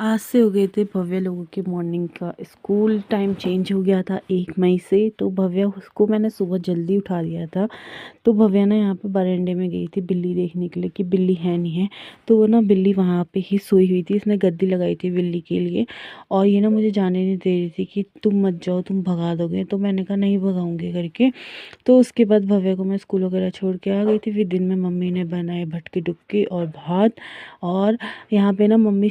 आज से हो गए थे भव्य लोगों के मॉर्निंग का स्कूल टाइम चेंज हो गया था 1 मई से। तो भव्य उसको मैंने सुबह जल्दी उठा दिया था। तो भव्या ना यहाँ पे बरामदे में गई थी बिल्ली देखने के लिए कि बिल्ली है नहीं है। तो वो ना बिल्ली वहाँ पे ही सोई हुई थी, इसने गद्दी लगाई थी बिल्ली के लिए। और ये ना मुझे जाने नहीं दे रही थी कि तुम मत जाओ, तुम भगा दोगे। तो मैंने कहा नहीं भगाऊंगी करके। तो उसके बाद भव्या को मैं स्कूल वगैरह छोड़ के आ गई थी। फिर दिन में मम्मी ने बनाए भटके डुबके और भात। और यहाँ पे ना मम्मी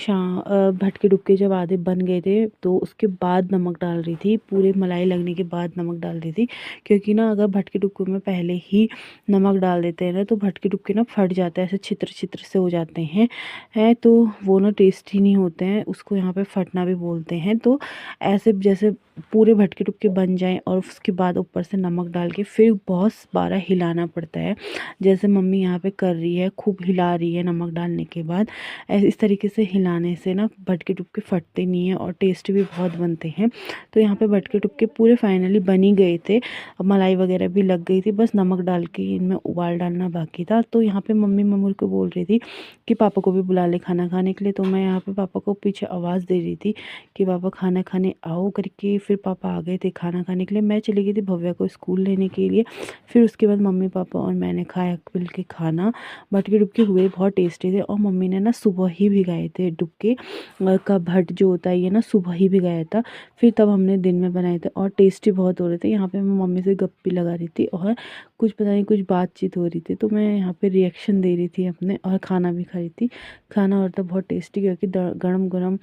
भटके डुबके जब आधे बन गए थे तो उसके बाद नमक डाल रही थी, पूरे मलाई लगने के बाद नमक डाल रही थी। क्योंकि ना अगर भटके डुबके में पहले ही नमक डाल देते हैं ना तो भटके डुबके ना फट जाता है, ऐसे छित्र छित्र से हो जाते हैं तो वो ना टेस्टी नहीं होते हैं, उसको यहाँ पे फटना भी बोलते हैं। तो ऐसे जैसे पूरे भटके डुबके बन जाएं और उसके बाद ऊपर से नमक डाल के फिर बहुत बार हिलाना पड़ता है, जैसे मम्मी यहाँ पे कर रही है, खूब हिला रही है नमक डालने के बाद। इस तरीके से हिलाने से ना भटके डुबके फटते नहीं हैं और टेस्ट भी बहुत बनते हैं। तो यहाँ पे भटके डुबके पूरे फाइनली बन ही गए थे, मलाई वगैरह भी लग गई थी, बस नमक डाल के इनमें उबाल डालना बाकी था। तो यहाँ पे मम्मी मम्मी को बोल रही थी कि पापा को भी बुला ले खाना खाने के लिए। तो मैं यहाँ पे पापा को पीछे आवाज़ दे रही थी कि पापा खाना खाने आओ करके। फिर पापा आ गए थे खाना खाने के लिए। मैं चली गई थी भव्या को स्कूल लेने के लिए। फिर उसके बाद मम्मी पापा और मैंने खाया मिल के खाना। भटके डुबके हुए बहुत टेस्टी थे और मम्मी ने ना सुबह ही भिगाए थे डुबके का भट जो होता है ये ना सुबह ही भिगाया था। फिर तब हमने दिन में बनाए थे और टेस्टी बहुत हो रहे थे। यहाँ पे मैं मम्मी से गप्पी लगा रही थी और कुछ पता नहीं कुछ बातचीत हो रही थी, तो मैं यहाँ पे रिएक्शन दे रही थी अपने और खाना भी खा रही थी। खाना और तो बहुत टेस्टी क्योंकि गरम गरम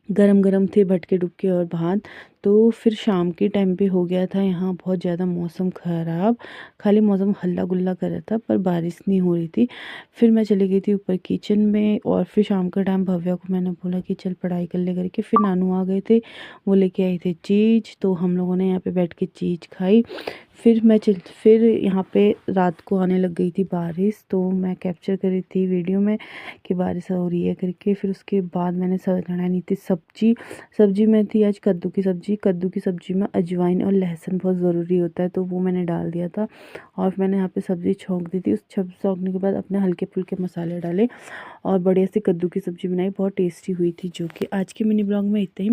गरम गरम थे भटके डुबके और भात। तो फिर शाम के टाइम पे हो गया था यहाँ बहुत ज़्यादा मौसम ख़राब, खाली मौसम हल्ला गुल्ला कर रहा था पर बारिश नहीं हो रही थी। फिर मैं चली गई थी ऊपर किचन में और फिर शाम का टाइम भव्या को मैंने बोला कि चल पढ़ाई कर ले करके। फिर नानू आ गए थे, वो लेके आए थे चीज़, तो हम लोगों ने यहाँ पे बैठ के चीज़ खाई। फिर यहाँ पे रात को आने लग गई थी बारिश, तो मैं कैप्चर कर रही थी वीडियो में कि बारिश हो रही है करके। फिर उसके बाद मैंने बनाई थी सब्जी। सब्जी में थी आज कद्दू की सब्जी। कद्दू की सब्जी में अजवाइन और लहसुन बहुत ज़रूरी होता है, तो वो मैंने डाल दिया था। और मैंने यहाँ पे सब्ज़ी छौंक दी थी। उस छौंकने के बाद अपने हल्के फुल्के मसाले डाले और बढ़िया से कद्दू की सब्ज़ी बनाई, बहुत टेस्टी हुई थी। जो कि आज के मिनी ब्लॉग में इतना ही।